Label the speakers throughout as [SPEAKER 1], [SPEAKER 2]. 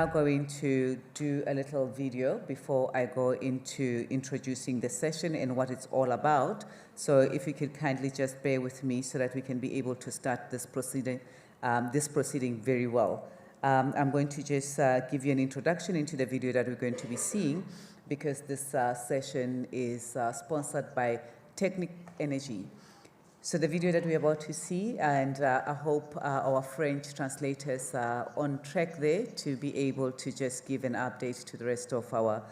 [SPEAKER 1] now going to do a little video before I go into introducing the session and what it's all about. So if you could kindly just bear with me so that we can be able to start this proceeding very well. I'm going to just give you an introduction into the video that we're going to be seeing, because this session is sponsored by CTICC Energy. So the video that we're about to see, and I hope our French translators are on track there to be able to just give an update to the rest of our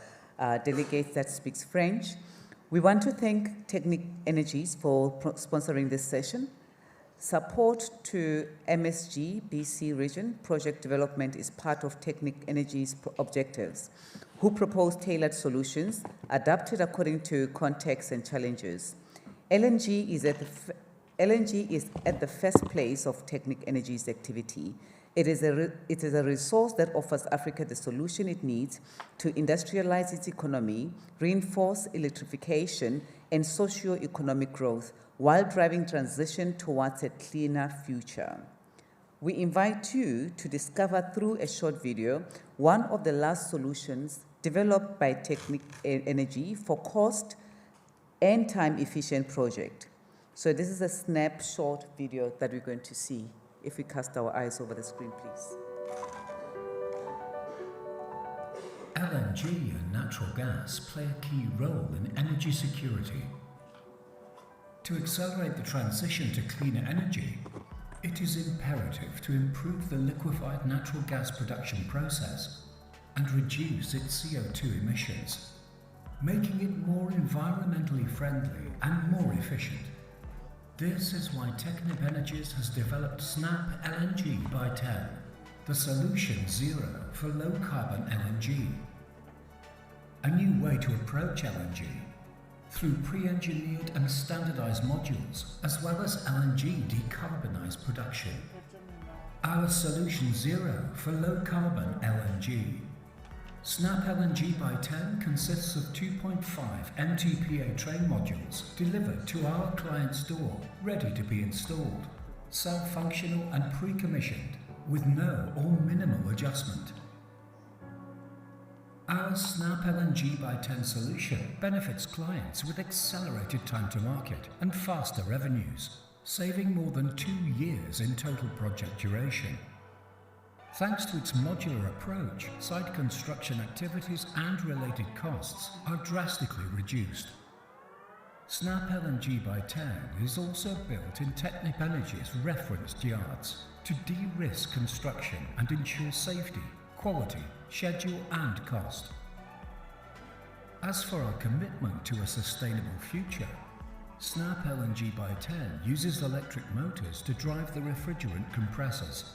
[SPEAKER 1] delegates that speaks French. We want to thank CTICC Energies for sponsoring this session. Support to MSGBC region project development is part of CTICC Energy's objectives, who propose tailored solutions adapted according to context and challenges. LNG is at the first place of CTICC Energy's activity. It is a resource that offers Africa the solution it needs to industrialize its economy, reinforce electrification and socio-economic growth, while driving transition towards a cleaner future. We invite you to discover through a short video one of the last solutions developed by CTICC Energy for cost and time-efficient project. So this is a snapshot video that we're going to see. If we cast our eyes over the screen, please.
[SPEAKER 2] LNG and natural gas play a key role in energy security. To accelerate the transition to cleaner energy, it is imperative to improve the liquefied natural gas production process and reduce its CO2 emissions, making it more environmentally friendly and more efficient. This is why CTICC Energies has developed SNAP LNG by 10, the solution zero for low-carbon LNG. A new way to approach LNG through pre-engineered and standardized modules, as well as LNG decarbonized production. Our solution zero for low-carbon LNG. SNAP LNG by 10 consists of 2.5 MTPA train modules delivered to our client's door, ready to be installed, self-functional and pre-commissioned, with no or minimal adjustment. Our SNAP LNG by 10 solution benefits clients with accelerated time to market and faster revenues, saving more than 2 years in total project duration. Thanks to its modular approach, site construction activities and related costs are drastically reduced. SNAP LNG by 10 is also built in CTICC Energy's referenced yards to de-risk construction and ensure safety, quality, schedule and cost. As for our commitment to a sustainable future, SNAP LNG by 10 uses electric motors to drive the refrigerant compressors,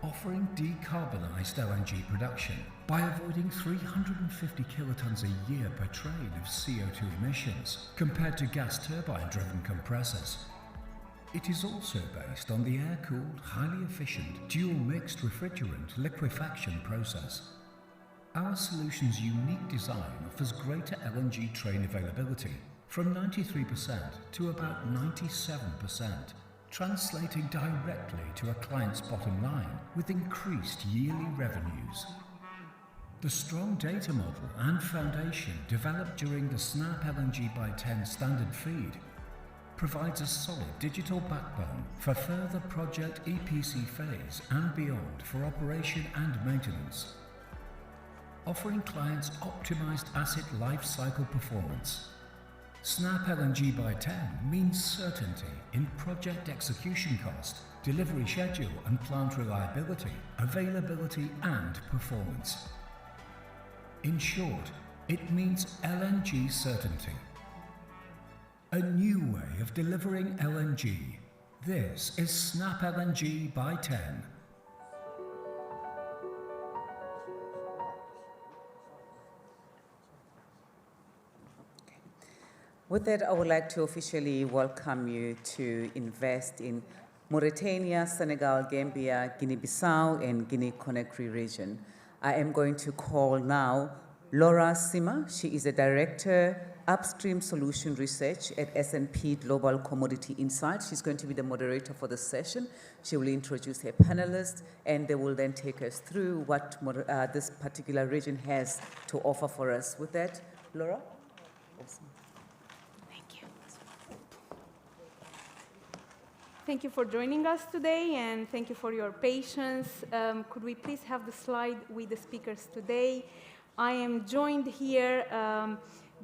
[SPEAKER 2] offering decarbonized LNG production by avoiding 350 kilotons a year per train of CO2 emissions compared to gas turbine-driven compressors. It is also based on the air-cooled, highly efficient, dual-mixed refrigerant liquefaction process. Our solution's unique design offers greater LNG train availability from 93% to about 97%. Translating directly to a client's bottom line with increased yearly revenues. The strong data model and foundation developed during the SNAP LNG by 10 standard feed provides a solid digital backbone for further project EPC phase and beyond for operation and maintenance, offering clients optimized asset lifecycle performance. SNAP LNG by 10 means certainty in project execution cost, delivery schedule and plant reliability, availability and performance. In short, it means LNG certainty. A new way of delivering LNG. This is SNAP LNG by 10.
[SPEAKER 1] With that, I would like to officially welcome you to invest in Mauritania, Senegal, Gambia, Guinea-Bissau, and Guinea-Conakry region. I am going to call now Laura Sima. She is a director Upstream Solution Research at S&P Global Commodity Insight. She's going to be the moderator for the session. She will introduce her panelists, and they will then take us through what this particular region has to offer for us. With that, Laura? Awesome.
[SPEAKER 3] Thank you. Thank you for joining us today, and thank you for your patience. Could we please have the slide with the speakers today? I am joined here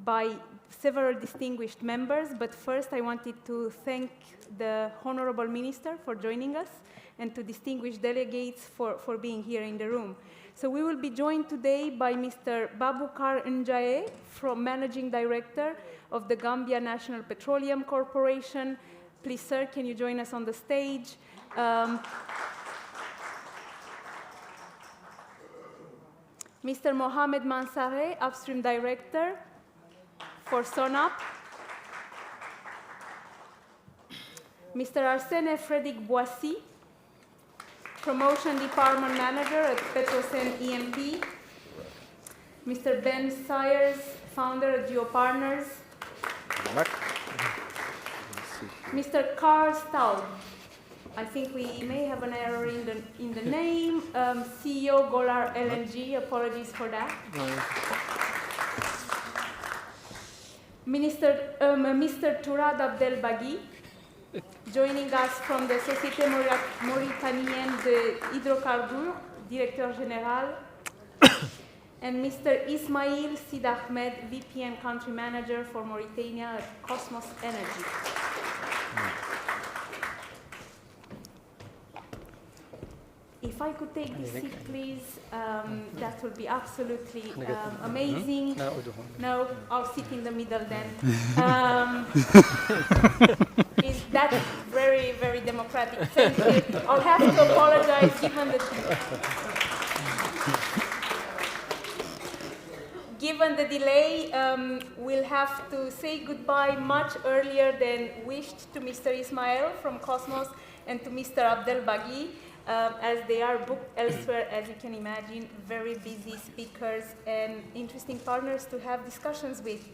[SPEAKER 3] by several distinguished members, but first I wanted to thank the Honorable Minister for joining us and to distinguished delegates for being here in the room. So we will be joined today by Mr. Babukar Njae, Managing Director of the Gambia National Petroleum Corporation. Please, sir, can you join us on the stage? Mr. Mohamed Mansare, Upstream Director for SONAP. Mr. Arsene Frédéric Boissy, Promotion Department Manager at Petrosen EMP. Mr. Ben Sayers, Founder at GeoPartners. Mr. Carl Staub, I think we may have an error in the name. CEO Golar LNG, apologies for that. Mr. Tourad Abdel Bagui, joining us from the Société Mauritanienne de Hydrocarbures, Directeur Général. And Mr. Ismail Sid Ahmed, VP and Country Manager for Mauritania at Cosmos Energy. If I could take this seat, please, that would be absolutely amazing. No, I'll sit in the middle then. That's very, very democratic. I'll have to apologize given the delay. We'll have to say goodbye much earlier than wished to Mr. Ismail from Cosmos and to Mr. Abdel Bagui, as they are booked elsewhere, as you can imagine, very busy speakers and interesting partners to have discussions with.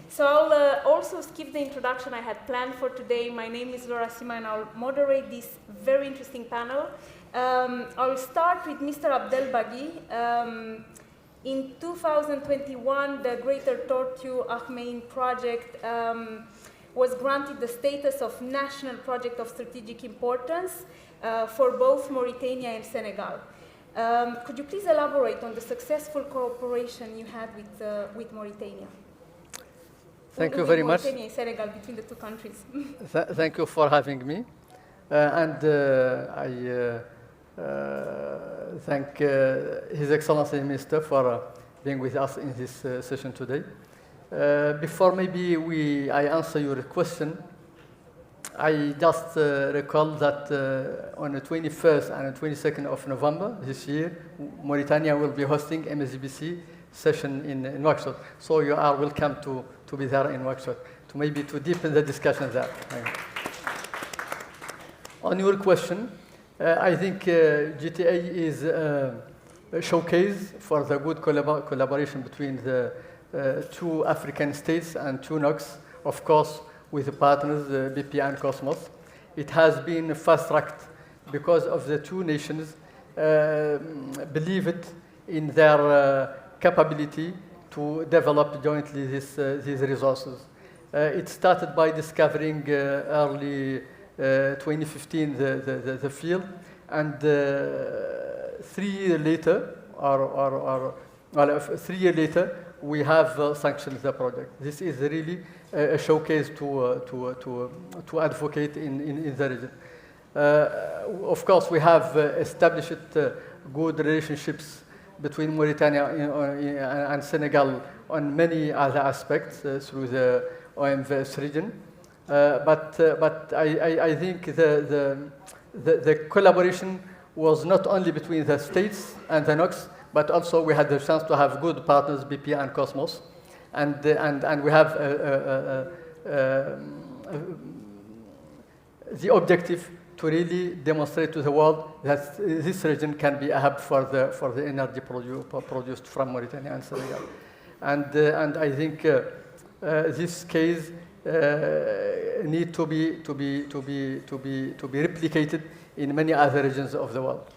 [SPEAKER 3] So I'll also skip the introduction I had planned for today. My name is Laura Sima, and I'll moderate this very interesting panel. I'll start with Mr. Abdel Bagui. In 2021, the Greater Tortue Ahmeyim project was granted the status of national project of strategic importance for both Mauritania and Senegal. Could you please elaborate on the successful cooperation you had with Mauritania?
[SPEAKER 4] Thank you very much.
[SPEAKER 3] Mauritania and Senegal, between the two countries.
[SPEAKER 4] Thank you for having me. I thank His Excellency the Minister for being with us in this session today. Before maybe I answer your question, I just recall that on the 21st and the 22nd of November this year, Mauritania will be hosting MSGBC session in Nouakchott. So you are welcome to be there in Nouakchott, to deepen the discussion there. On your question, I think GTA is a showcase for the good collaboration between the two African states and two NOCs, of course, with the partners, BP and Cosmos. It has been fast-tracked because of the two nations believe it in their capability to develop jointly these resources. It started by discovering early 2015 the field, and 3 years later, 3 years later, we have sanctioned the project. This is really a showcase to advocate in the region. Of course, we have established good relationships between Mauritania and Senegal on many other aspects through the OMVS region. But I think the collaboration was not only between the states and the NOCs, but also we had the chance to have good partners, BP and Cosmos, and we have the objective to really demonstrate to the world that this region can be a hub for the energy produced from Mauritania and Senegal. And I think this case need to be replicated in many other regions of the world.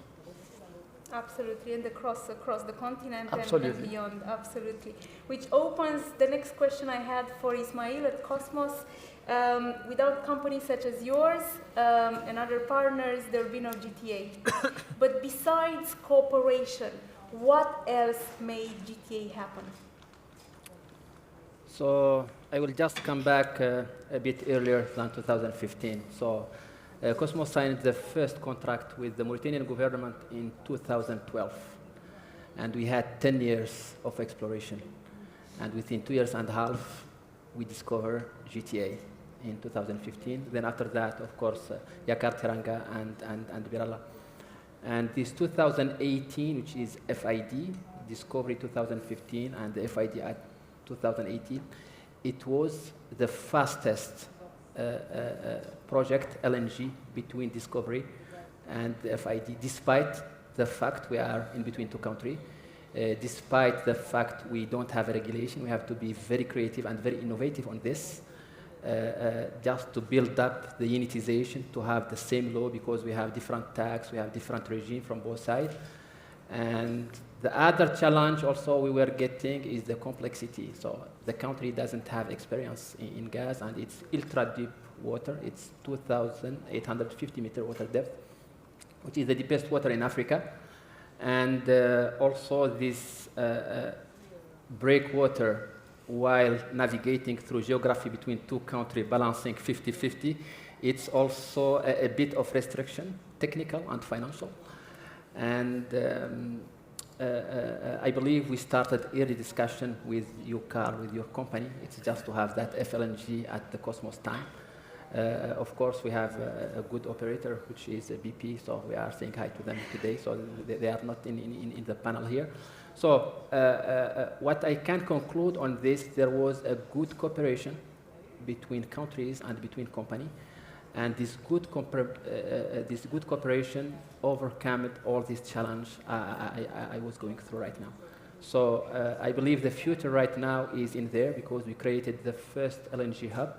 [SPEAKER 3] Absolutely, and across the continent
[SPEAKER 4] Absolutely.
[SPEAKER 3] and beyond, absolutely. Which opens the next question I had for Ismail at Cosmos. Without companies such as yours and other partners, there would be no GTA. But besides cooperation, what else made GTA happen?
[SPEAKER 5] So I will just come back a bit earlier than 2015. So Cosmos signed the first contract with the Mauritanian government in 2012. And we had 10 years of exploration. And within 2 years and a half, we discovered GTA in 2015. Then after that, of course, Yakar Teranga and Birala. And this 2018, which is FID, discovery 2015, and the FID at 2018, it was the fastest project LNG between discovery and the FID, despite the fact we are in between two countries, despite the fact we don't have a regulation. We have to be very creative and very innovative on this, just to build up the unitization, to have the same law, because we have different tax, we have different regime from both sides. And the other challenge also we were getting is the complexity. So the country doesn't have experience in gas, and it's ultra deep water. It's 2,850 meter water depth, which is the deepest water in Africa. And also this breakwater, while navigating through geography between two countries, balancing 50-50, it's also a bit of restriction, technical and financial. And I believe we started early discussion with you, Carl, with your company. It's just to have that FLNG at the Cosmos time. Of course, we have a good operator, which is BP, so we are saying hi to them today. So they are not in the panel here. So what I can conclude on this, there was a good cooperation between countries and between companies. And this good cooperation overcame all these challenges I was going through right now. So I believe the future right now is in there, because we created the first LNG hub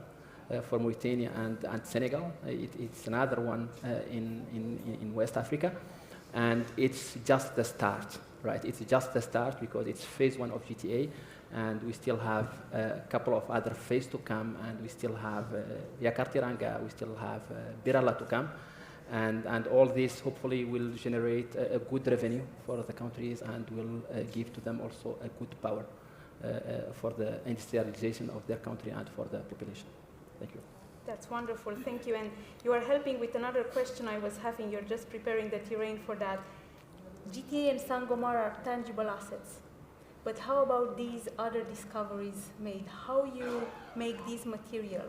[SPEAKER 5] for Mauritania and Senegal. It's another one in West Africa. And it's just the start, right? It's just the start, because it's phase 1 of GTA. And we still have a couple of other phases to come, and we still have Yakar Teranga, we still have Birala to come. And all this hopefully will generate a good revenue for the countries, and will give to them also a good power for the industrialization of their country and for the population. Thank you.
[SPEAKER 3] That's wonderful, thank you. And you are helping with another question I was having. You're just preparing the terrain for that. GTA and Sangomar are tangible assets. But how about these other discoveries made? How you make these material?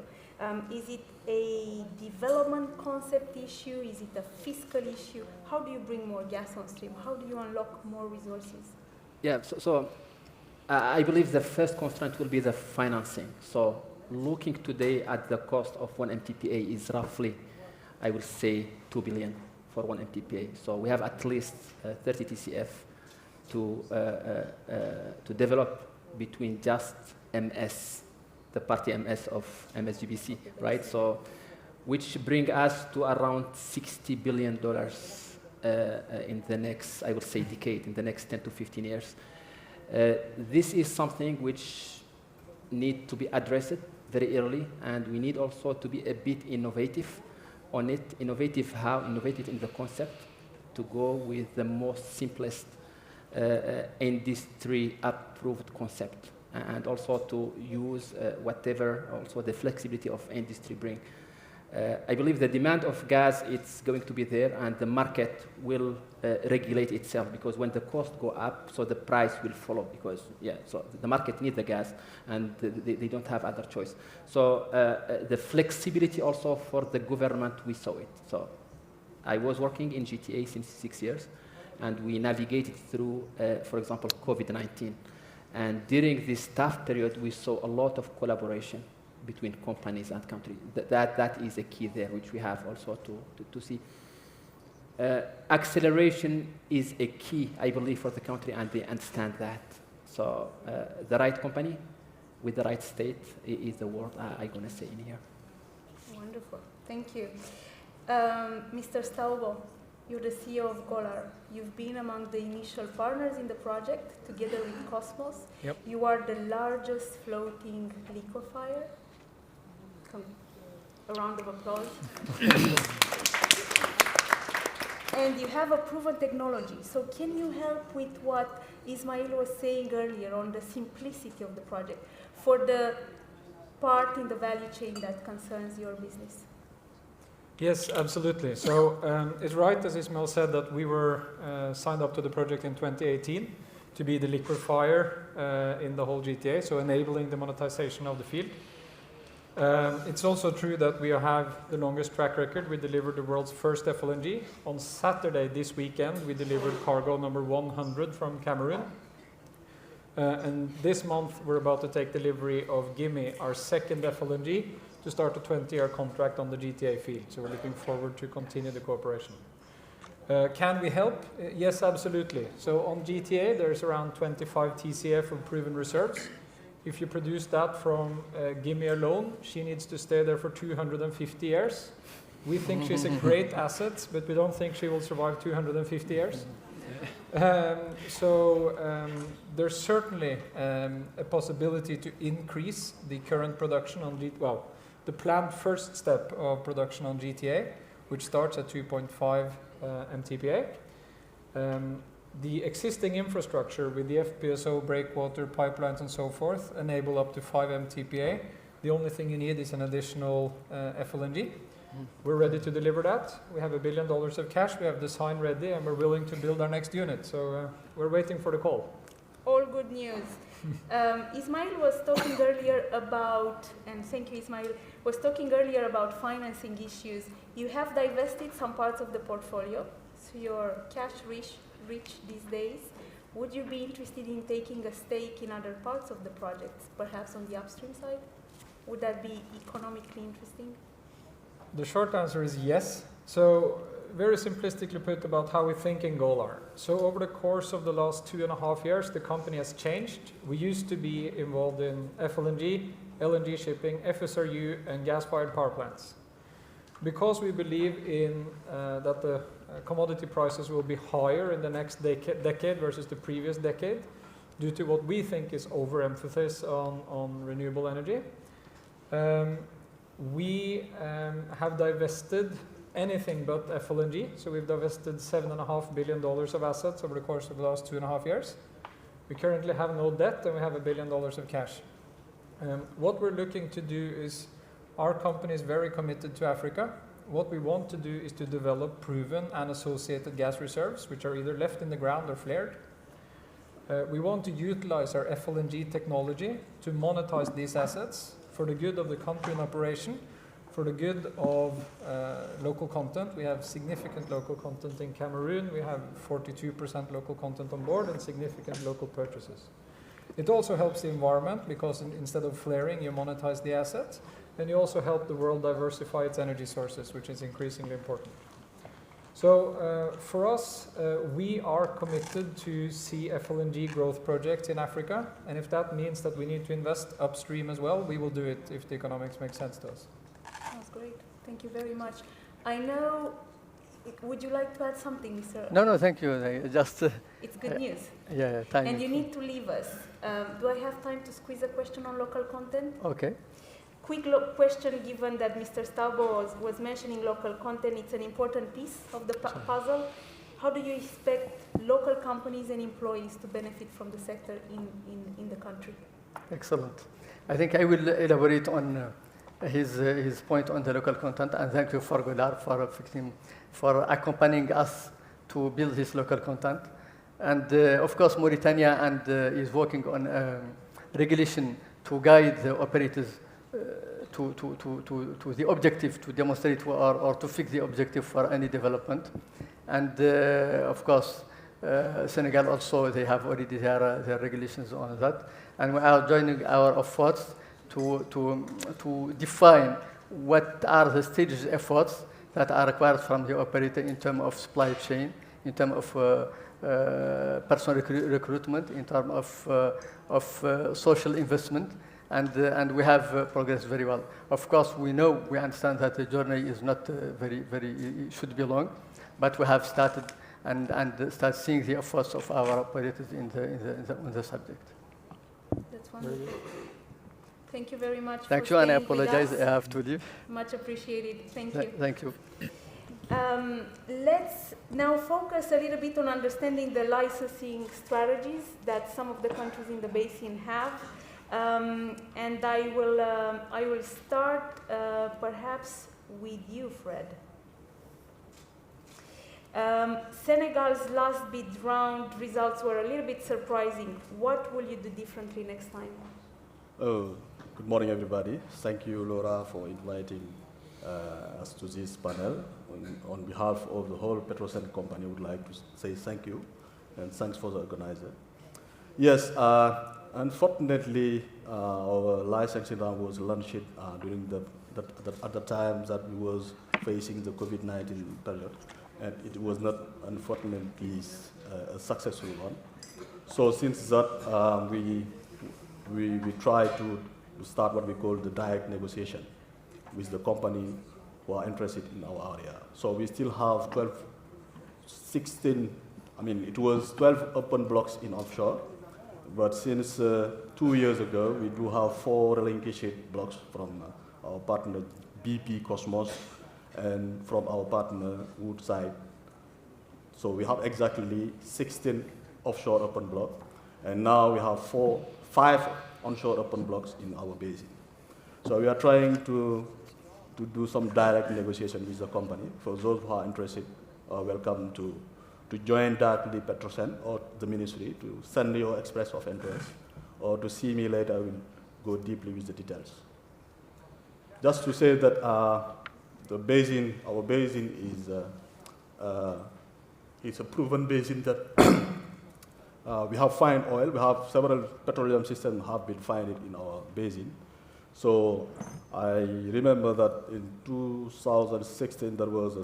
[SPEAKER 3] Is it a development concept issue? Is it a fiscal issue? How do you bring more gas on stream? How do you unlock more resources?
[SPEAKER 5] Yeah, so I believe the first constraint will be the financing. So looking today at the cost of 1 MTPA is roughly, I will say, 2 billion for 1 MTPA. So we have at least 30 TCF to develop between just MS, the party MS of MSGBC, right? So, which bring us to around $60 billion in the next, I would say, decade, in the next 10 to 15 years. This is something which need to be addressed very early, and we need also to be a bit innovative on it. Innovative how? Innovative in the concept, to go with the most simplest industry-approved concept, and also to use whatever also the flexibility of industry bring. I believe the demand of gas, it's going to be there, and the market will regulate itself, because when the cost go up, so the price will follow, because, yeah, so the market needs the gas, and they don't have other choice. So the flexibility also for the government, we saw it. So I was working in GTA since 6 years, and we navigated through, for example, COVID-19. And during this tough period, we saw a lot of collaboration between companies and countries. That is a key there, which we have also to see. Acceleration is a key, I believe, for the country, and they understand that. So the right company, with the right state is the word I'm going to say in here.
[SPEAKER 3] Wonderful. Thank you. Mr. Staubo, you're the CEO of Golar. You've been among the initial partners in the project together with Cosmos.
[SPEAKER 6] Yep.
[SPEAKER 3] You are the largest floating liquefier. A round of applause. And you have a proven technology. So can you help with what Ismail was saying earlier on the simplicity of the project for the part in the value chain that concerns your business?
[SPEAKER 6] Yes, absolutely. So it's right, as Ismail said, that we were signed up to the project in 2018 to be the liquefier in the whole GTA, so enabling the monetization of the field. It's also true that we have the longest track record. We delivered the world's first FLNG. On Saturday this weekend, we delivered cargo number 100 from Cameroon. And this month, we're about to take delivery of Gimme, our second FLNG, to start a 20-year contract on the GTA field. So we're looking forward to continue the cooperation. Can we help? Yes, absolutely. So on GTA, there's around 25 TCF of proven reserves. If you produce that from Gimme alone, she needs to stay there for 250 years. We think she's a great asset, but we don't think she will survive 250 years. There's certainly a possibility to increase the current production on the planned first step of production on GTA, which starts at 2.5 MTPA. The existing infrastructure with the FPSO, breakwater, pipelines and so forth enable up to 5 MTPA. The only thing you need is an additional FLNG. We're ready to deliver that. We have $1 billion of cash, we have design ready, and we're willing to build our next unit. So we're waiting for the call.
[SPEAKER 3] All good news. Ismail was talking earlier about, and thank you Ismail, was talking earlier about financing issues. You have divested some parts of the portfolio, so you're cash rich these days. Would you be interested in taking a stake in other parts of the projects, perhaps on the upstream side? Would that be economically interesting?
[SPEAKER 6] The short answer is yes. So very simplistically put about how we think in Golar. So over the course of the last 2.5 years, the company has changed. We used to be involved in FLNG, LNG shipping, FSRU, and gas-fired power plants. Because we believe in that the commodity prices will be higher in the next decade versus the previous decade, due to what we think is overemphasis on renewable energy, we have divested anything but FLNG. So we've divested $7.5 billion of assets over the course of the last 2.5 years. We currently have no debt and we have $1 billion of cash. What we're looking to do is, our company is very committed to Africa. What we want to do is to develop proven and associated gas reserves, which are either left in the ground or flared. We want to utilize our FLNG technology to monetize these assets for the good of the country in operation, for the good of local content. We have significant local content in Cameroon. We have 42% local content on board and significant local purchases. It also helps the environment because instead of flaring, you monetize the assets. And you also help the world diversify its energy sources, which is increasingly important. So for us, we are committed to see FLNG growth projects in Africa. And if that means that we need to invest upstream as well, we will do it if the economics make sense to us.
[SPEAKER 3] That's great. Thank you very much. I know, would you like to add something, Mr.?
[SPEAKER 4] No, thank you. Just.
[SPEAKER 3] It's good news.
[SPEAKER 4] Yeah, thank you.
[SPEAKER 3] And you need to leave us. Do I have time to squeeze a question on local content?
[SPEAKER 4] Okay.
[SPEAKER 3] Quick question, given that Mr. Staubo was mentioning local content, it's an important piece of the puzzle. How do you expect local companies and employees to benefit from the sector in the country?
[SPEAKER 4] Excellent. I think I will elaborate on his point on the local content, and thank you for Golar for accompanying us to build this local content. And of course, Mauritania is working on regulation to guide the operators to the objective, to demonstrate or to fix the objective for any development. And of course, Senegal also, they have already their regulations on that. And we are joining our efforts to define what are the stages efforts that are required from the operator in terms of supply chain, in terms of personal recruitment, in terms of social investment, and we have progressed very well. Of course, we understand that the journey is not it should be long, but we have started and start seeing the efforts of our operators in the subject.
[SPEAKER 3] That's wonderful. Thank you very much.
[SPEAKER 4] Thank you, and I apologize, I have to leave.
[SPEAKER 3] Much appreciated. Thank you.
[SPEAKER 4] Thank you.
[SPEAKER 3] Let's now focus a little bit on understanding the licensing strategies that some of the countries in the basin have. And I will start perhaps with you, Fred. Senegal's last bid round results were a little bit surprising. What will you do differently next time?
[SPEAKER 7] Good morning, everybody. Thank you, Laura, for inviting us to this panel. On behalf of the whole Petrosen company, I would like to say thank you, and thanks for the organizer. Yes, unfortunately, our licensing round was launched during at the time that we was facing the COVID-19 period, and it was not, unfortunately, a successful one. So since that, we tried to start what we call the direct negotiation with the company who are interested in our area. So we still have it was 12 open blocks in offshore, but since 2 years ago, we do have 4 relinquished blocks from our partner BP Cosmos and from our partner Woodside. So we have exactly 16 offshore open blocks, and now we have 5 onshore open blocks in our basin. So we are trying to do some direct negotiation with the company. For those who are interested, welcome to join directly Petrosen or the ministry, to send your express of interest, or to see me later. I will go deeply with the details. Just to say that our basin is a proven basin that we have fine oil. We have several petroleum systems have been finding in our basin. So I remember that in 2016 there was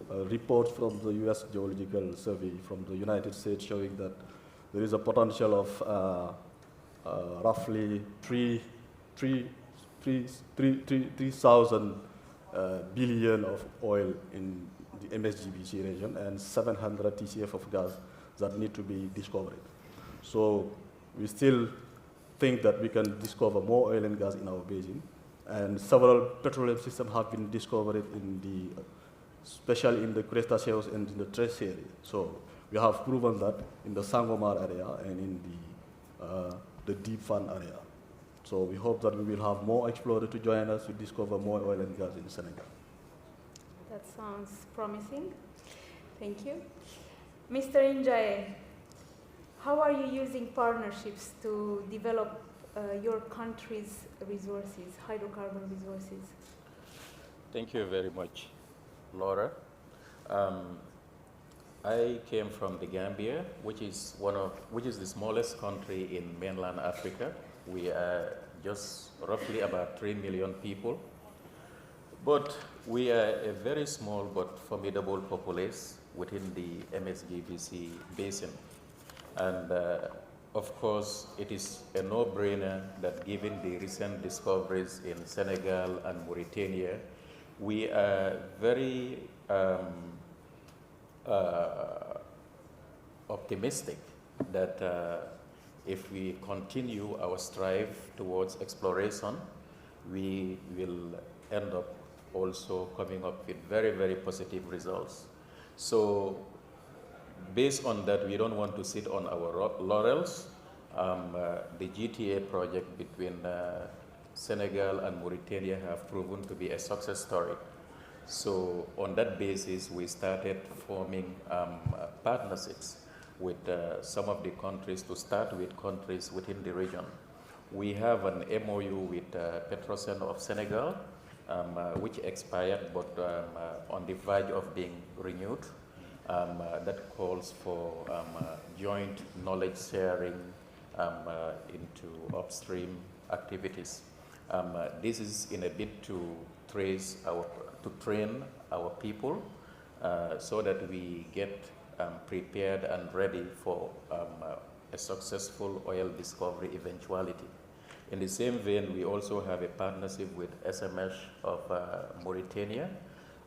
[SPEAKER 7] a report from the U.S. Geological Survey from the United States showing that there is a potential of roughly 3,000 billion of oil in the MSGBC region and 700 TCF of gas that need to be discovered. So we still think that we can discover more oil and gas in our basin, and several petroleum systems have been discovered especially in the Cretaceous and in the Trace area. So we have proven that in the Sangomar area and in the Deep Fan area. So we hope that we will have more explorers to join us to discover more oil and gas in Senegal.
[SPEAKER 3] That sounds promising. Thank you. Mr. Injaye, how are you using partnerships to develop your country's resources, hydrocarbon resources?
[SPEAKER 8] Thank you very much, Laura. I came from the Gambia, which is the smallest country in mainland Africa. We are just roughly about 3 million people, but we are a very small but formidable populace within the MSGBC basin. And of course, it is a no-brainer that given the recent discoveries in Senegal and Mauritania, we are very optimistic that if we continue our strive towards exploration, we will end up also coming up with very, very positive results. So based on that, we don't want to sit on our laurels. The GTA project between Senegal and Mauritania have proven to be a success story. So on that basis, we started forming partnerships with some of the countries, to start with countries within the region. We have an MOU with Petrosen of Senegal, which expired but on the verge of being renewed. That calls for joint knowledge sharing into upstream activities. This is in a bid to train our people so that we get prepared and ready for a successful oil discovery eventuality. In the same vein, we also have a partnership with SMS of Mauritania,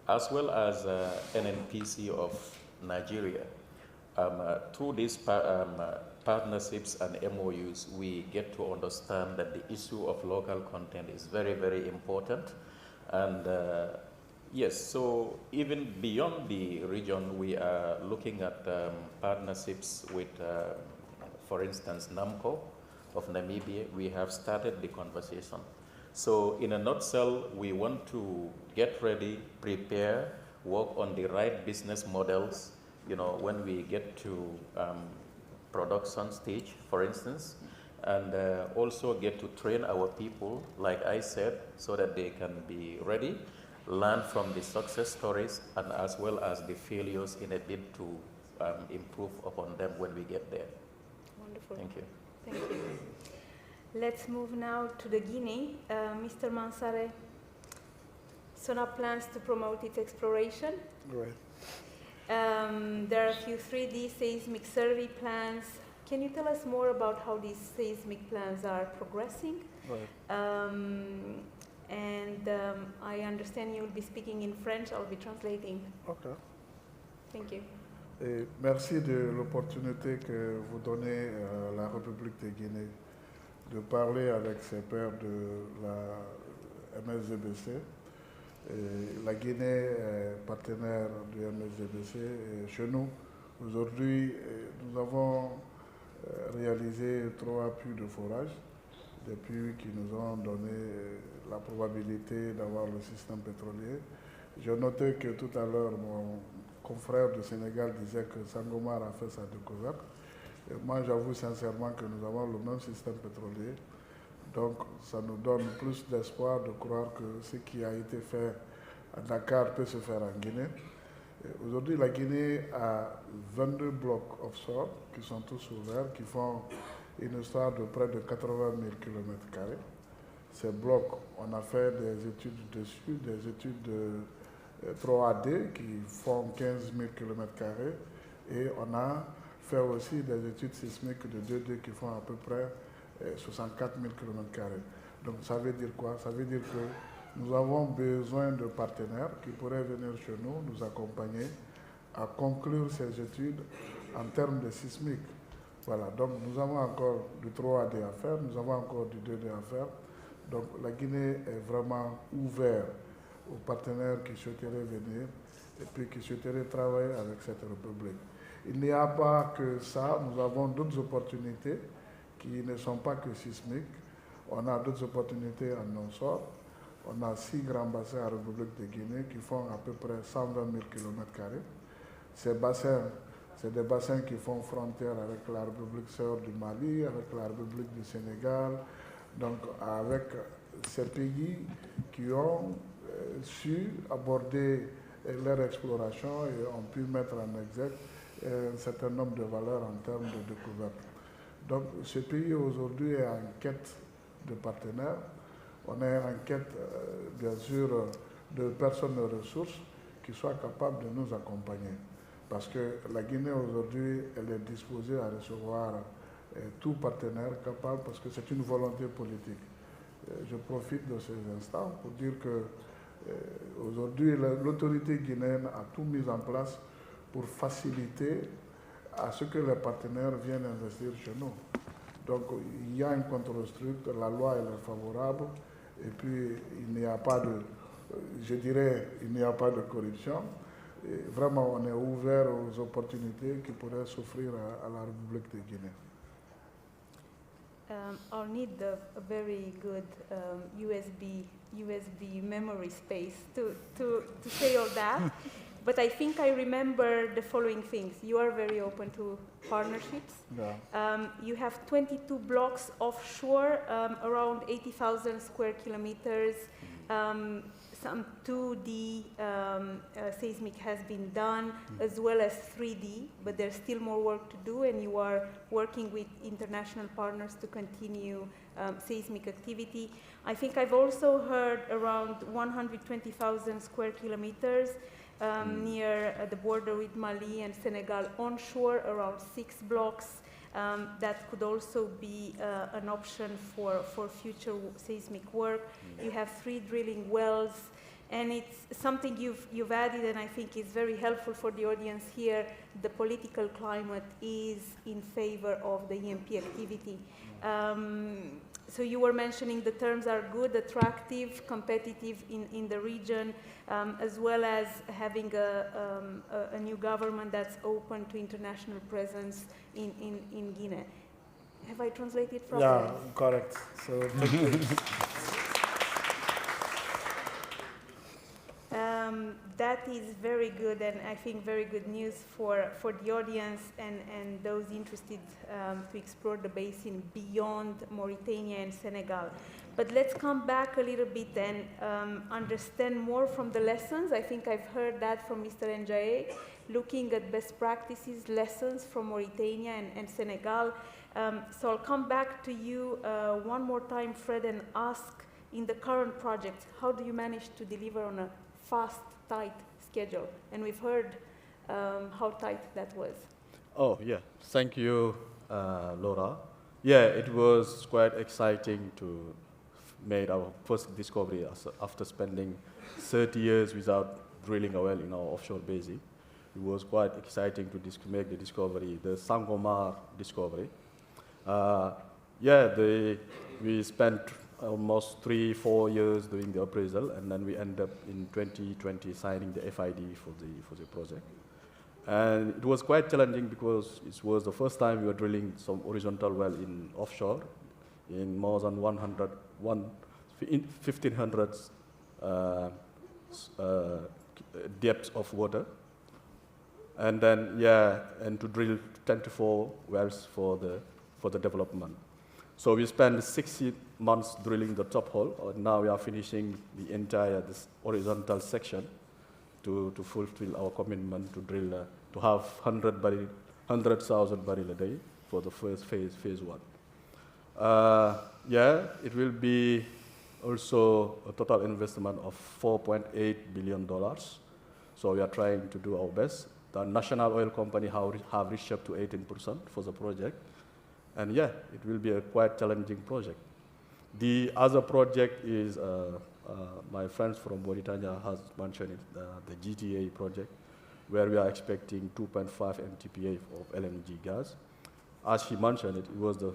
[SPEAKER 8] as well as NNPC of Nigeria. Through these partnerships and MOUs, we get to understand that the issue of local content is very, very important. And yes, so even beyond the region, we are looking at partnerships with, for instance, NAMCO of Namibia. We have started the conversation. So in a nutshell, we want to get ready, prepare, work on the right business models, you know, when we get to production stage, for instance, and also get to train our people, like I said, so that they can be ready, learn from the success stories, and as well as the failures in a bid to improve upon them when we get there.
[SPEAKER 3] Wonderful.
[SPEAKER 8] Thank you.
[SPEAKER 3] Thank you. Let's move now to the Guinea. Mr. Mansare, SONA plans to promote its exploration.
[SPEAKER 9] Right.
[SPEAKER 3] There are a few 3D seismic survey plans. Can you tell us more about how these seismic plans are progressing?
[SPEAKER 9] Right.
[SPEAKER 3] I understand you will be speaking in French. I'll be translating.
[SPEAKER 9] Okay.
[SPEAKER 3] Thank you.
[SPEAKER 9] Et merci de l'opportunité que vous donnez à la République de Guinée de parler avec ses pairs de la MSGBC. Et la Guinée est partenaire du MSGBC et chez nous. Aujourd'hui, nous avons réalisé 3 puits de forage, des puits qui nous ont donné la probabilité d'avoir le système pétrolier. J'ai noté que tout à l'heure, mon confrère du Sénégal disait que Sangomar a fait sa découverte. Et moi, j'avoue sincèrement que nous avons le même système pétrolier. Donc, ça nous donne plus d'espoir de croire que ce qui a été fait à Dakar peut se faire en Guinée. Aujourd'hui, la Guinée a 22 blocs offshore qui sont tous ouverts, qui font une histoire de près de 80 000 km². Ces blocs, on a fait des études dessus, des études de 3D qui font 15 000 km². Et on a fait aussi des études sismiques de 2D qui font à peu près 64 000 km². Donc ça veut dire quoi? Ça veut dire que nous avons besoin de partenaires qui pourraient venir chez nous, nous accompagner à conclure ces études en termes de sismique. Voilà, donc nous avons encore du 3D à faire, nous avons encore du 2D à faire. Donc la Guinée est vraiment ouverte aux partenaires qui souhaiteraient venir et puis qui souhaiteraient travailler avec cette république. Il n'y a pas que ça, nous avons d'autres opportunités qui ne sont pas que sismiques. On a d'autres opportunités en non-sort. On a 6 grands bassins en République de Guinée qui font à peu près 120 000 km². Ces bassins, c'est des bassins qui font frontière avec la République sœur du Mali, avec la République du Sénégal, donc avec ces pays qui ont su aborder leur exploration et ont pu mettre en exergue un certain nombre de valeurs en termes de découverte. Donc ce pays aujourd'hui est en quête de partenaires. On est en quête, bien sûr, de personnes de ressources qui soient capables de nous accompagner. Parce que la Guinée aujourd'hui, elle est disposée à recevoir tout partenaire capable, parce que c'est une volonté politique. Je profite de ces instants pour dire que aujourd'hui, l'autorité guinéenne a tout mis en place pour faciliter à ce que les partenaires viennent investir chez nous. Donc il y a un contre-struct, la loi elle est favorable, et puis il n'y a pas de, je dirais, il n'y a pas de corruption. Et vraiment, on est ouvert aux opportunités qui pourraient s'offrir à la République de Guinée.
[SPEAKER 3] I'll need a very good USB memory space to say all that. But I think I remember the following things. You are very open to partnerships.
[SPEAKER 9] Yeah.
[SPEAKER 3] You have 22 blocks offshore, around 80,000 square kilometers. Some 2D seismic has been done, as well as 3D, but there's still more work to do, and you are working with international partners to continue seismic activity. I think I've also heard around 120,000 square kilometers near the border with Mali and Senegal onshore, around 6 blocks. that could also be an option for future seismic work. You have 3 drilling wells, and it's something you've added, and I think is very helpful for the audience here. The political climate is in favor of the EMP activity. So you were mentioning the terms are good, attractive, competitive in the region, as well as having a new government that's open to international presence in Guinea. Have I translated properly?
[SPEAKER 9] Yeah, correct. So thank you.
[SPEAKER 3] That is very good, and I think very good news for the audience and those interested to explore the basin beyond Mauritania and Senegal. But let's come back a little bit and understand more from the lessons. I think I've heard that from Mr. Njae, looking at best practices, lessons from Mauritania and Senegal. So I'll come back to you one more time, Fred, and ask, in the current project, how do you manage to deliver on a fast, tight schedule? And we've heard how tight that was.
[SPEAKER 7] Oh, yeah. Thank you, Laura. Yeah, it was quite exciting to make our first discovery after spending 30 years without drilling a well in our offshore basin. It was quite exciting to make the discovery, the Sangomar discovery. We spent almost 3-4 years doing the appraisal, and then we end up in 2020 signing the FID for the project. And it was quite challenging because it was the first time we were drilling some horizontal well in offshore in more than 1,500 depths of water. And then, and to drill 24 wells for the development. So we spent 60 months drilling the top hole, and now we are finishing the entire this horizontal section to fulfill our commitment to drill, to have 100,000 barrels a day for the first phase 1. It will be also a total investment of $4.8 billion. So we are trying to do our best. The national oil company have reached up to 18% for the project. And it will be a quite challenging project. The other project is, my friends from Mauritania has mentioned it, the GTA project, where we are expecting 2.5 MTPA of LNG gas. As he mentioned it, it was the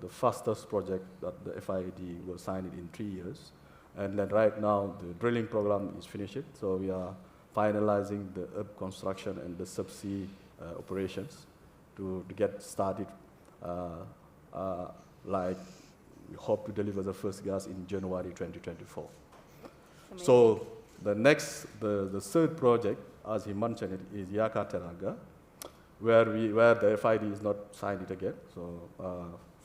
[SPEAKER 7] fastest project that the FID was signed in 3 years. And then right now, the drilling program is finished, so we are finalizing the up construction and the subsea operations to get started. We hope to deliver the first gas in January 2024. So the third project, as he mentioned it, is Yaka Teranga, where the FID is not signed it again. So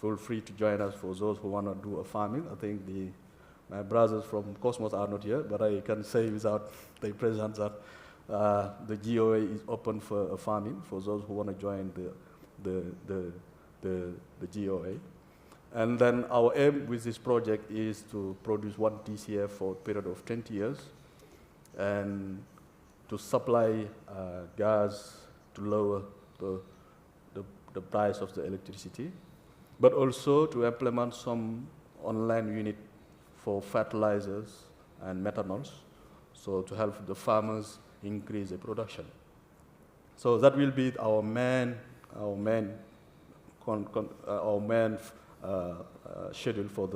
[SPEAKER 7] feel free to join us for those who want to do a farming. I think my brothers from Cosmos are not here, but I can say without their presence that the GOA is open for farming for those who want to join the GOA. And then our aim with this project is to produce 1 TCF for a period of 20 years and to supply gas to lower the price of the electricity, but also to implement some online unit for fertilizers and methanols, so to help the farmers increase their production. So that will be our main schedule for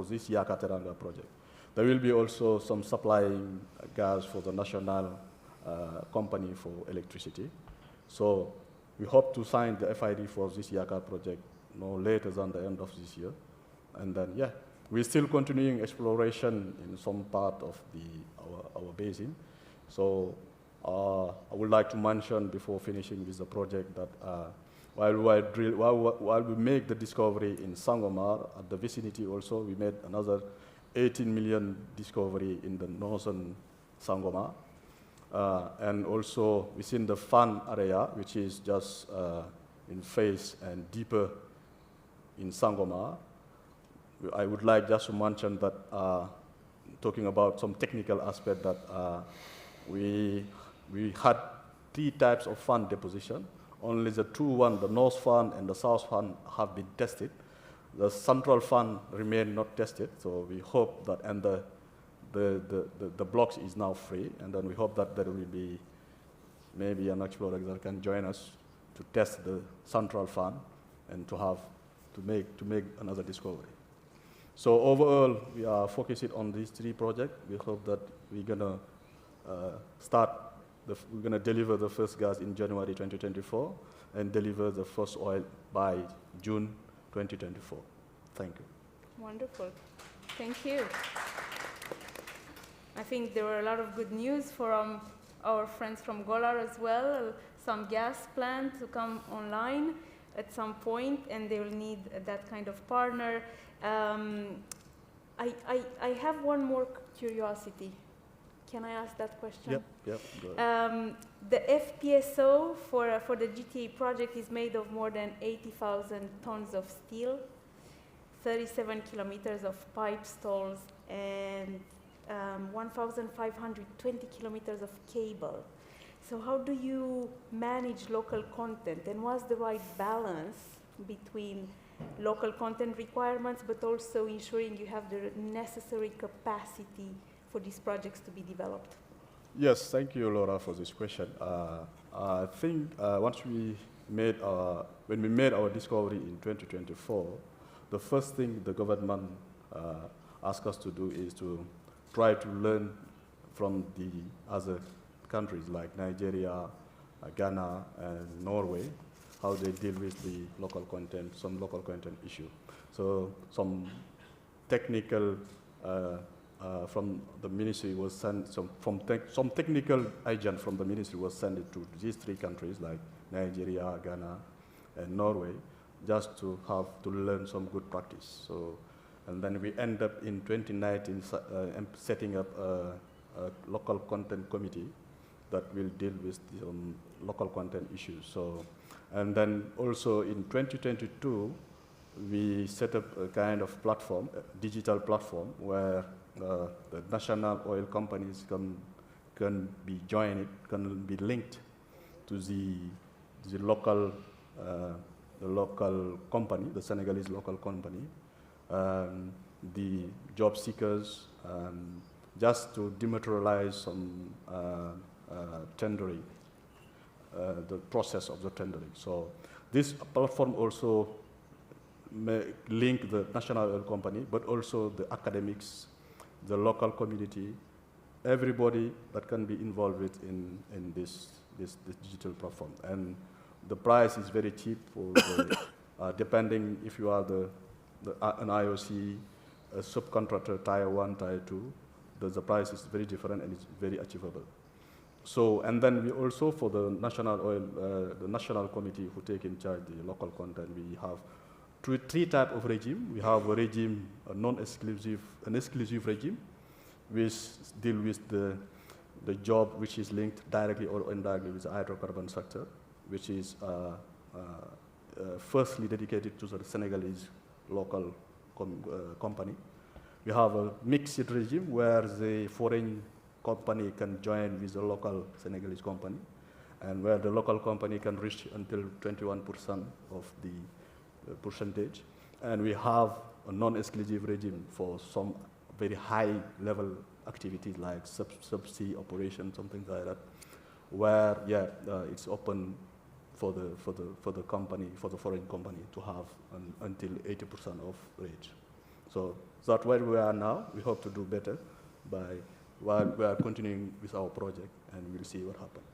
[SPEAKER 7] this Yaka Teranga project. There will be also some supplying gas for the national company for electricity. So we hope to sign the FID for this Yaka project no later than the end of this year. And then, we're still continuing exploration in some part of our basin. So I would like to mention before finishing with the project that while we make the discovery in Sangomar, at the vicinity also, we made another 18 million discovery in the northern Sangomar. And also within the Fan area, which is just in phase and deeper in Sangomar, I would like just to mention that, talking about some technical aspect, that we had 3 types of fan deposition. only the two one, the North Fan and the South Fan, have been tested. The Central Fan remain not tested, so we hope that, and the blocks is now free, and then we hope that there will be maybe an explorer that can join us to test the Central Fan and to make another discovery. So overall, we are focusing on these three projects. We hope that we're gonna we're gonna deliver the first gas in January 2024 and deliver the first oil by June 2024. Thank you.
[SPEAKER 3] Wonderful. Thank you. I think there were a lot of good news from our friends from Golar as well. Some gas plant to come online at some point, and they will need that kind of partner. I have one more curiosity. Can I ask that question?
[SPEAKER 7] Yep. Go ahead.
[SPEAKER 3] The FPSO for the GTA project is made of more than 80,000 tons of steel, 37 kilometers of pipe stalls, and 1,520 kilometers of cable. So how do you manage local content, and what's the right balance between local content requirements but also ensuring you have the necessary capacity for these projects to be developed?
[SPEAKER 7] Yes, thank you, Laura, for this question. I think once when we made our discovery in 2024, the first thing the government asked us to do is to try to learn from the other countries like Nigeria, Ghana, and Norway, how they deal with the local content, some local content issue. So some technical from the ministry was sent, some technical agent from the ministry was sent to these three countries like Nigeria, Ghana, and Norway, just to learn some good practice. So, and then we end up in 2019 setting up a local content committee that will deal with the local content issues. So, and then also in 2022, we set up a kind of platform, a digital platform, where the national oil companies can be joined, can be linked to the local company, the Senegalese local company, the job seekers, just to dematerialize some tendering, the process of the tendering. So this platform also may link the national oil company, but also the academics, the local community, everybody that can be involved in this digital platform. And the price is very cheap for the, depending if you are an IOC, a subcontractor, tier 1, tier 2, the price is very different and it's very achievable. So, and then we also, for the national oil, the national committee who take in charge the local content, we have three types of regime. We have a regime, a non-exclusive, an exclusive regime, which deal with the job which is linked directly or indirectly with the hydrocarbon sector, which is firstly dedicated to the Senegalese local company. We have a mixed regime where the foreign company can join with the local Senegalese company, and where the local company can reach until 21% of the percentage. And we have a non-exclusive regime for some very high-level activities like subsea operations, something like that, where it's open for the company, for the foreign company, to have until 80% of rate. So that's where we are now. We hope to do better while we are continuing with our project, and we'll see what happens.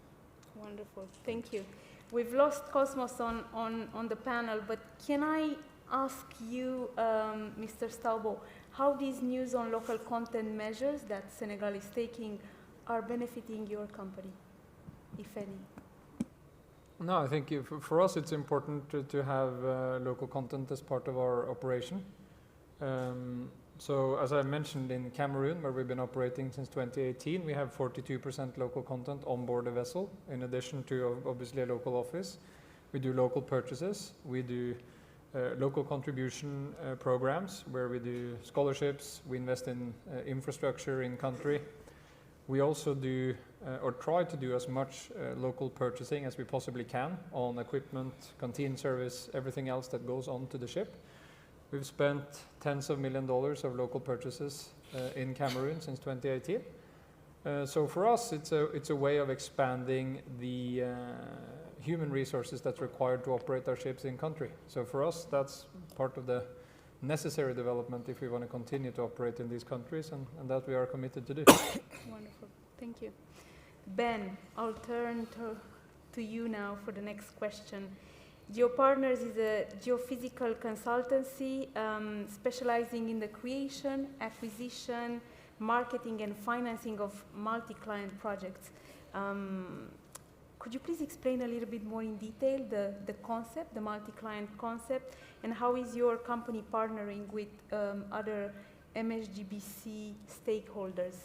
[SPEAKER 3] Wonderful, thank you. We've lost Cosmos on the panel, but can I ask you, Mr. Staubo, how these news on local content measures that Senegal is taking are benefiting your company, if any?
[SPEAKER 6] No, I think for us it's important to have local content as part of our operation. So as I mentioned, in Cameroon, where we've been operating since 2018, we have 42% local content on board the vessel, in addition to obviously a local office. We do local purchases. We do local contribution programs where we do scholarships. We invest in infrastructure in country. We also do, or try to do as much local purchasing as we possibly can on equipment, canteen service, everything else that goes onto the ship. We've spent tens of millions of dollars of local purchases in Cameroon since 2018. So for us, it's a way of expanding the human resources that's required to operate our ships in country. So for us, that's part of the necessary development if we want to continue to operate in these countries, and that we are committed to do.
[SPEAKER 3] Wonderful, thank you. Ben, I'll turn to you now for the next question. GeoPartners is a geophysical consultancy specializing in the creation, acquisition, marketing and financing of multi-client projects. Could you please explain a little bit more in detail the concept, the multi-client concept, and how is your company partnering with other MSGBC stakeholders?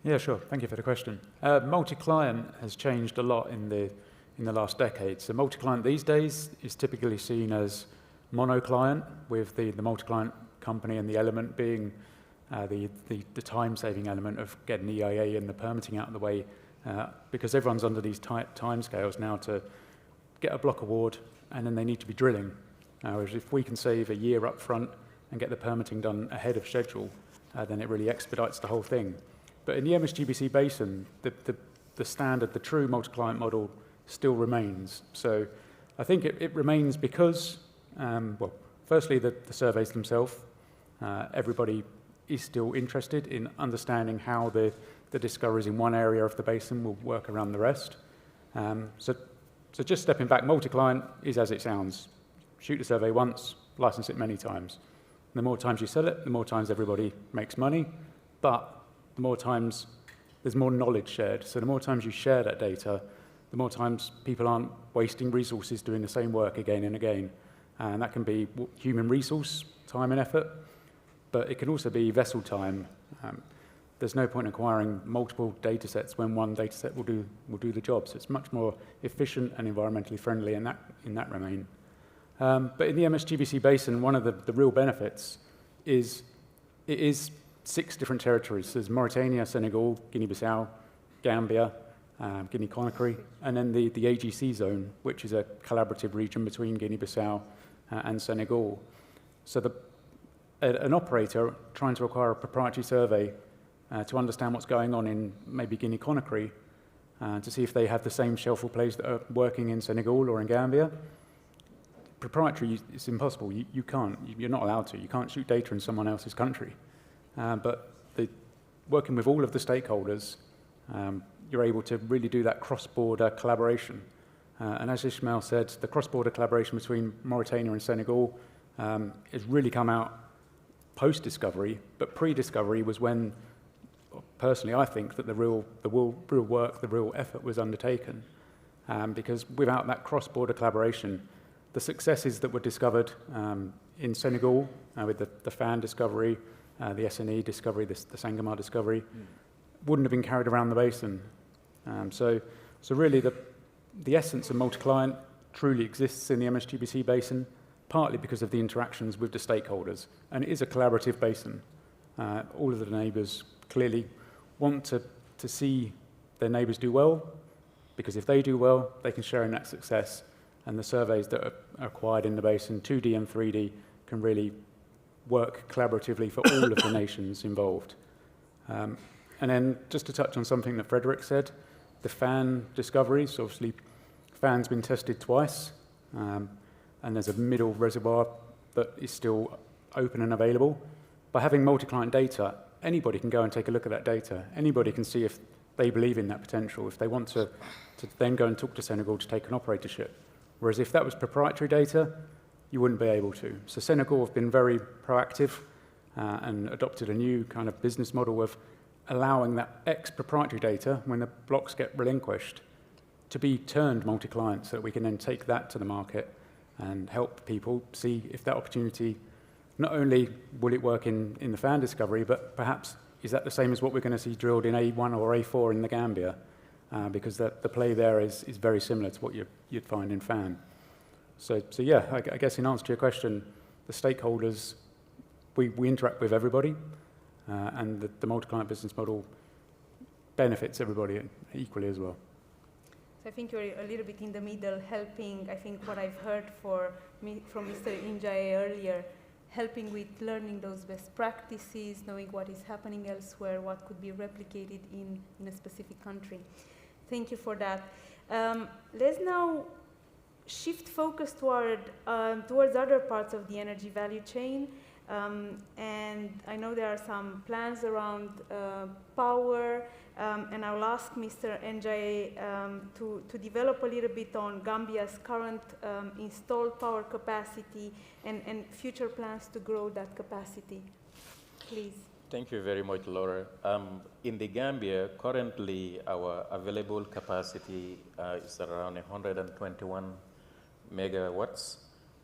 [SPEAKER 10] Yeah, sure. Thank you for the question. Multi-client has changed a lot in the last decade. So multi-client these days is typically seen as mono-client, with the multi-client company and the element being the time-saving element of getting EIA and the permitting out of the way, because everyone's under these tight timescales now to get a block award, and then they need to be drilling. Whereas if we can save a year up front and get the permitting done ahead of schedule, then it really expedites the whole thing. But in the MSGBC basin, the standard, the true multi-client model still remains. So I think it remains because, well, firstly, the surveys themselves, everybody is still interested in understanding how the discoveries in one area of the basin will work around the rest. So just stepping back, multi-client is as it sounds. Shoot a survey once, license it many times. The more times you sell it, the more times everybody makes money, but the more times there's more knowledge shared. So the more times you share that data, the more times people aren't wasting resources doing the same work again and again. And that can be human resource, time and effort, but it can also be vessel time. There's no point acquiring multiple data sets when one data set will do the job. So it's much more efficient and environmentally friendly in that domain. But in the MSGBC basin, one of the real benefits is it is 6 different territories. There's Mauritania, Senegal, Guinea-Bissau, Gambia, Guinea-Conakry, and then the AGC zone, which is a collaborative region between Guinea-Bissau and Senegal. So an operator trying to acquire a proprietary survey to understand what's going on in maybe Guinea-Conakry, to see if they have the same shelf plays that are working in Senegal or in Gambia. Proprietary, it's impossible. You can't. You're not allowed to. You can't shoot data in someone else's country. But working with all of the stakeholders, you're able to really do that cross-border collaboration. And as Ismail said, the cross-border collaboration between Mauritania and Senegal has really come out post-discovery, but pre-discovery was when, personally, I think that the real work, the real effort was undertaken. Because without that cross-border collaboration, the successes that were discovered in Senegal with the Fan discovery, the SNE discovery, the Sangomar discovery, wouldn't have been carried around the basin. So really the essence of multi-client truly exists in the MSGBC basin, partly because of the interactions with the stakeholders. And it is a collaborative basin. All of the neighbours clearly want to see their neighbours do well, because if they do well, they can share in that success. And the surveys that are acquired in the basin, 2D and 3D, can really work collaboratively for all of the nations involved. And then just to touch on something that Frederick said, the Fan discoveries, obviously Fan's been tested twice, and there's a middle reservoir that is still open and available. By having multi-client data, anybody can go and take a look at that data. Anybody can see if they believe in that potential, if they want to then go and talk to Senegal to take an operatorship. Whereas if that was proprietary data, you wouldn't be able to. So Senegal have been very proactive and adopted a new kind of business model of allowing that ex-proprietary data, when the blocks get relinquished, to be turned multi-client so that we can then take that to the market and help people see if that opportunity, not only will it work in the Fan discovery, but perhaps is that the same as what we're going to see drilled in A1 or A4 in the Gambia, because the play there is very similar to what you'd find in Fan. So yeah, I guess in answer to your question, the stakeholders, we interact with everybody, and the multi-client business model benefits everybody equally as well.
[SPEAKER 3] So I think you're a little bit in the middle, helping, I think what I've heard from Mr. Injaye earlier, helping with learning those best practices, knowing what is happening elsewhere, what could be replicated in a specific country. Thank you for that. Let's now shift focus towards other parts of the energy value chain. And I know there are some plans around power, and I'll ask Mr. Njaye to develop a little bit on Gambia's current installed power capacity and future plans to grow that capacity. Please.
[SPEAKER 8] Thank you very much, Laura. In the Gambia, currently our available capacity is around 121 megawatts,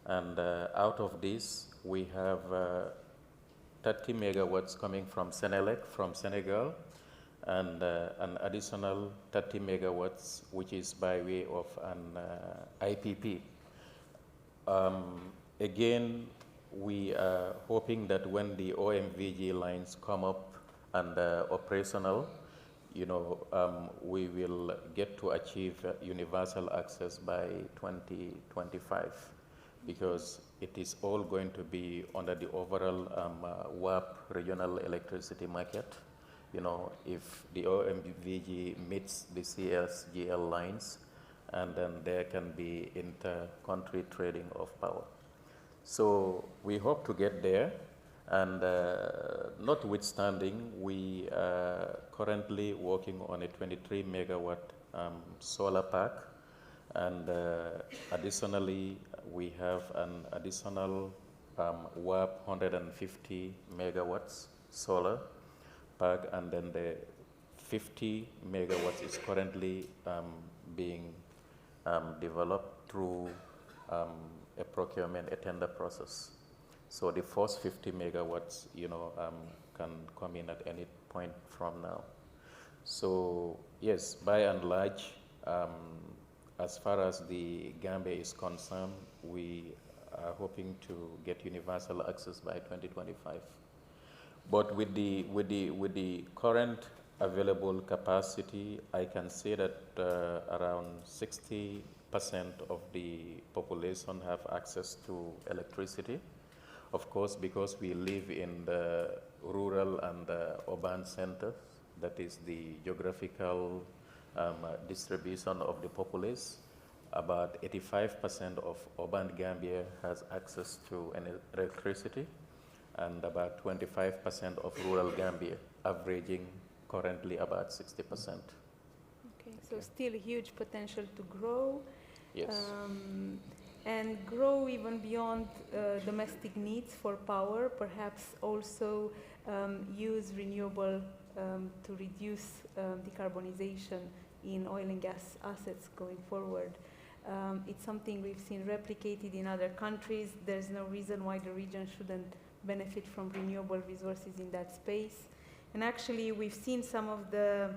[SPEAKER 8] and out of this, we have 30 megawatts coming from Senelec, from Senegal, and an additional 30 megawatts, which is by way of an IPP. Again, we are hoping that when the OMVG lines come up and operational, we will get to achieve universal access by 2025, because it is all going to be under the overall WAP regional electricity market. If the OMVG meets the CSGL lines, and then there can be inter-country trading of power. So we hope to get there, and notwithstanding, we are currently working on a 23 megawatt solar park, and additionally, we have an additional WAP 150 megawatts solar park, and then the 50 megawatts is currently being developed through a procurement, a tender process. So the first 50 megawatts, can come in at any point from now. So yes, by and large, as far as the Gambia is concerned, we are hoping to get universal access by 2025. But with the current available capacity, I can say that around 60% of the population have access to electricity. Of course, because we live in the rural and the urban centers, that is the geographical distribution of the populace. About 85% of urban Gambia has access to electricity, and about 25% of rural Gambia, averaging currently about 60%.
[SPEAKER 3] Okay, so still huge potential to grow.
[SPEAKER 8] Yes.
[SPEAKER 3] And grow even beyond domestic needs for power, perhaps also use renewable to reduce decarbonization in oil and gas assets going forward. It's something we've seen replicated in other countries. There's no reason why the region shouldn't benefit from renewable resources in that space. And actually, we've seen some of the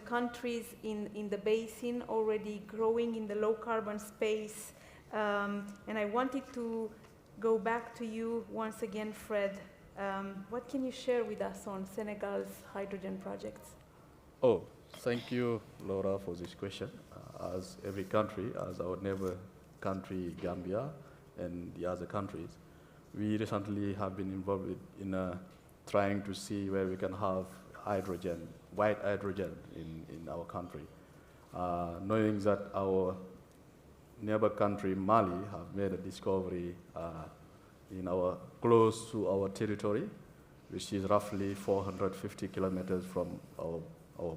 [SPEAKER 3] countries in the basin already growing in the low carbon space. And I wanted to go back to you once again, Fred. What can you share with us on Senegal's hydrogen projects?
[SPEAKER 7] Oh, thank you, Laura, for this question. As every country, as our neighbor country, Gambia, and the other countries, we recently have been involved in trying to see where we can have hydrogen, white hydrogen in our country. Knowing that our neighbor country, Mali, have made a discovery close to our territory, which is roughly 450 kilometers from our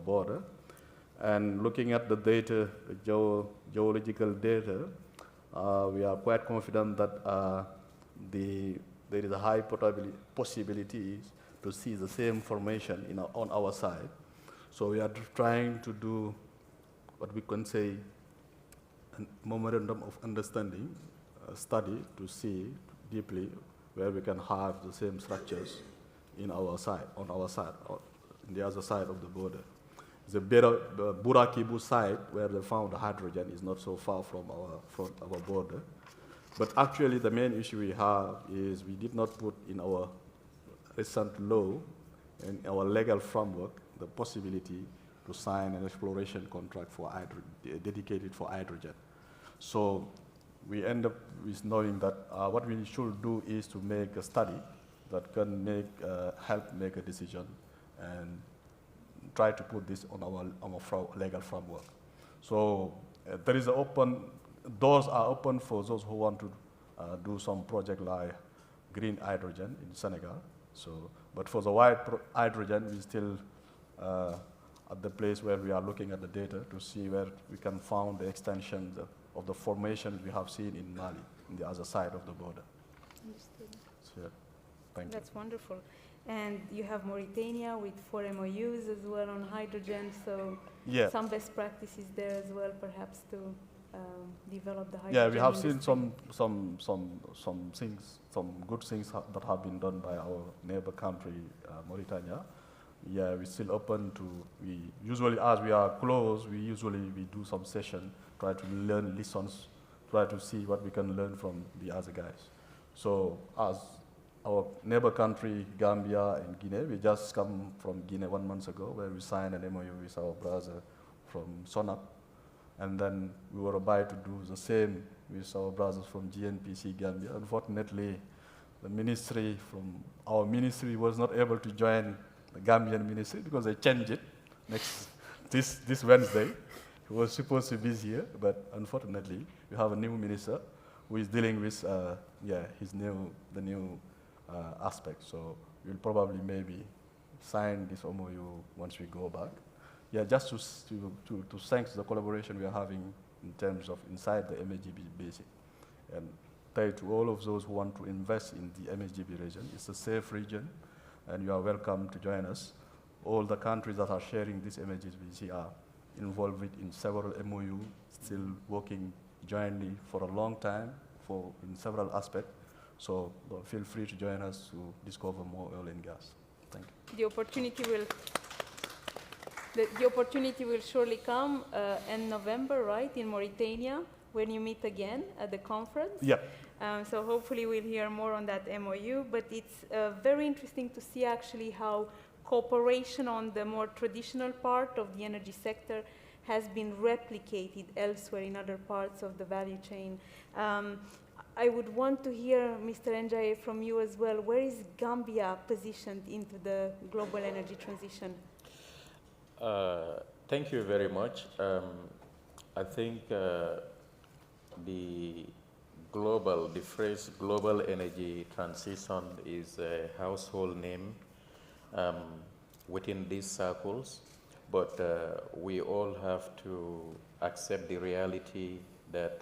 [SPEAKER 7] border. And looking at the data, geological data, we are quite confident that there is a high possibility to see the same formation on our side. So we are trying to do what we can say a memorandum of understanding study to see deeply where we can have the same structures on our side, on the other side of the border. The Burakibu site, where they found hydrogen, is not so far from our border. But actually, the main issue we have is we did not put in our recent law and our legal framework the possibility to sign an exploration contract for dedicated for hydrogen. So we end up with knowing that what we should do is to make a study that can help make a decision and try to put this on our legal framework. So there is doors are open for those who want to do some project like green hydrogen in Senegal. So, but for the white hydrogen, we still at the place where we are looking at the data to see where we can find the extension of the formation we have seen in Mali, in the other side of the border.
[SPEAKER 3] Understood.
[SPEAKER 7] So, thank you.
[SPEAKER 3] That's wonderful. And you have Mauritania with 4 MOUs as well on hydrogen, so some best practices there as well, perhaps to develop the hydrogen.
[SPEAKER 7] Yeah, we have
[SPEAKER 3] industry.
[SPEAKER 7] seen some things, some good things that have been done by our neighbor country, Mauritania. Yeah, we're still open to. We usually, as we are close, we do some session, try to learn lessons, try to see what we can learn from the other guys. So as our neighbor country, Gambia and Guinea, we just come from Guinea 1 month ago, where we signed an MOU with our brother from SONAP. And then we were about to do the same with our brothers from GNPC Gambia. Unfortunately, our ministry was not able to join the Gambian ministry because they changed it this Wednesday. He was supposed to be here, but unfortunately, we have a new minister who is dealing with the new aspect. So we'll probably maybe sign this MOU once we go back. Yeah, just to thank the collaboration we are having in terms of inside the MSGBC, and tell to all of those who want to invest in the MSGB region. It's a safe region, and you are welcome to join us. All the countries that are sharing this MSGBC are involved in several MOU, still working jointly for a long time in several aspects. So feel free to join us to discover more oil and gas. Thank you.
[SPEAKER 3] The opportunity will surely come in November, right, in Mauritania, when you meet again at the conference.
[SPEAKER 7] Yeah.
[SPEAKER 3] So hopefully we'll hear more on that MOU, but it's very interesting to see actually how cooperation on the more traditional part of the energy sector has been replicated elsewhere in other parts of the value chain. I would want to hear, Mr. Njaye, from you as well. Where is Gambia positioned into the global energy transition?
[SPEAKER 8] Thank you very much. I think the phrase global energy transition is a household name within these circles, but we all have to accept the reality that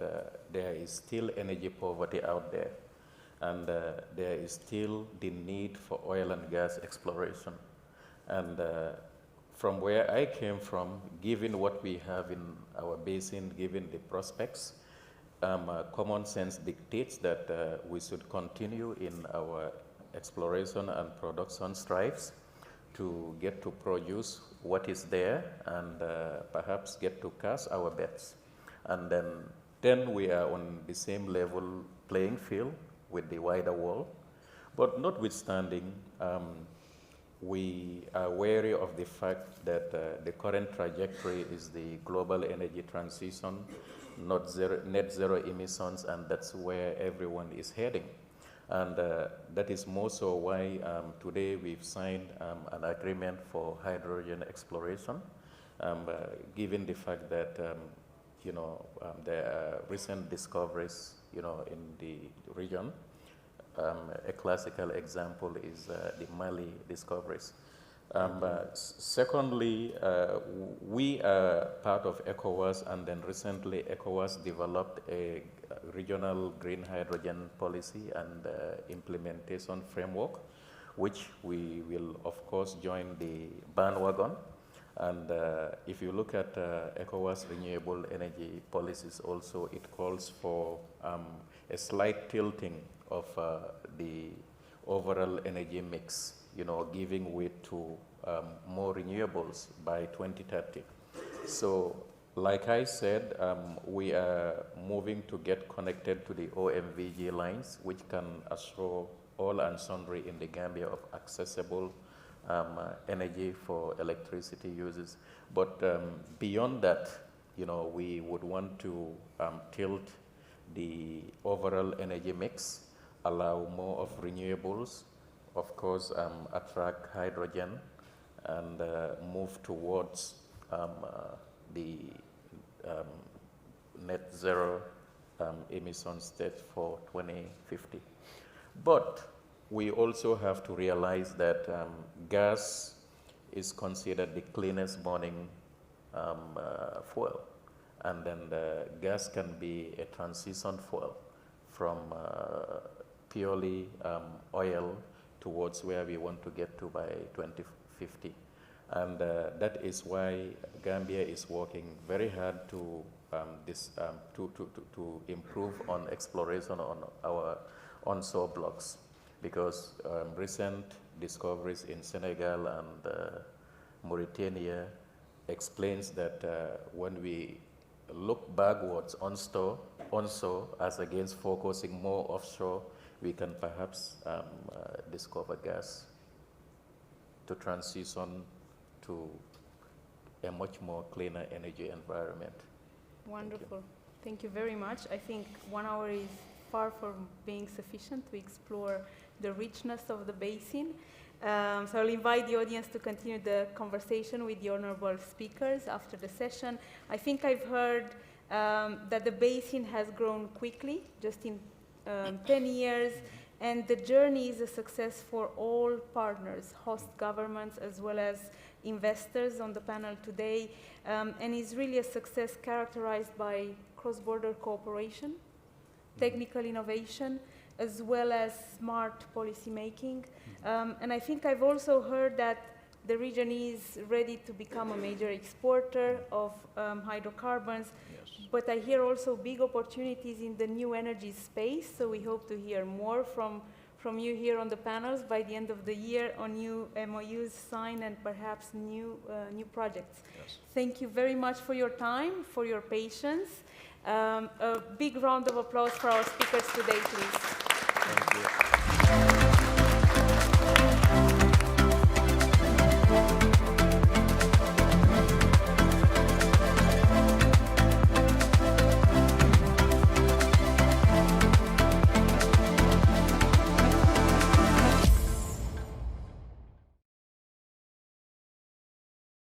[SPEAKER 8] there is still energy poverty out there, and there is still the need for oil and gas exploration. And from where I came from, given what we have in our basin, given the prospects, common sense dictates that we should continue in our exploration and production strives to get to produce what is there and perhaps get to cast our bets. And then we are on the same level playing field with the wider world. But notwithstanding, we are wary of the fact that the current trajectory is the global energy transition, net zero emissions, and that's where everyone is heading. And that is more so why today we've signed an agreement for hydrogen exploration, given the fact that there are recent discoveries in the region. A classical example is the Mali discoveries. Secondly, we are part of ECOWAS, and then recently ECOWAS developed a regional green hydrogen policy and implementation framework, which we will of course join the bandwagon. And if you look at ECOWAS renewable energy policies also, it calls for a slight tilting of the overall energy mix, giving way to more renewables by 2030. So, like I said, we are moving to get connected to the OMVG lines, which can assure all and sundry in the Gambia of accessible energy for electricity uses. But beyond that, you know, we would want to tilt the overall energy mix, allow more of renewables, of course, attract hydrogen, and move towards the net zero emission state for 2050. But we also have to realize that gas is considered the cleanest burning fuel. And then the gas can be a transition fuel from purely oil towards where we want to get to by 2050. And that is why Gambia is working very hard to improve on exploration on our onshore blocks, because recent discoveries in Senegal and Mauritania explains that when we look backwards onshore as against focusing more offshore, we can perhaps discover gas to transition to a much more cleaner energy environment.
[SPEAKER 3] Wonderful. Thank you very much. I think 1 hour is far from being sufficient to explore the richness of the basin. So I'll invite the audience to continue the conversation with the honorable speakers after the session. I think I've heard that the basin has grown quickly, just in 10 years, and the journey is a success for all partners, host governments as well as investors on the panel today, and is really a success characterized by cross-border cooperation, technical innovation, as well as smart policy making. And I think I've also heard that the region is ready to become a major exporter of hydrocarbons, but I hear also big opportunities in the new energy space, so we hope to hear more from you here on the panels by the end of the year on new MOUs signed and perhaps new projects.
[SPEAKER 7] Yes.
[SPEAKER 3] Thank you very much for your time, for your patience. A big round of applause for our speakers today, please.
[SPEAKER 8] Thank you.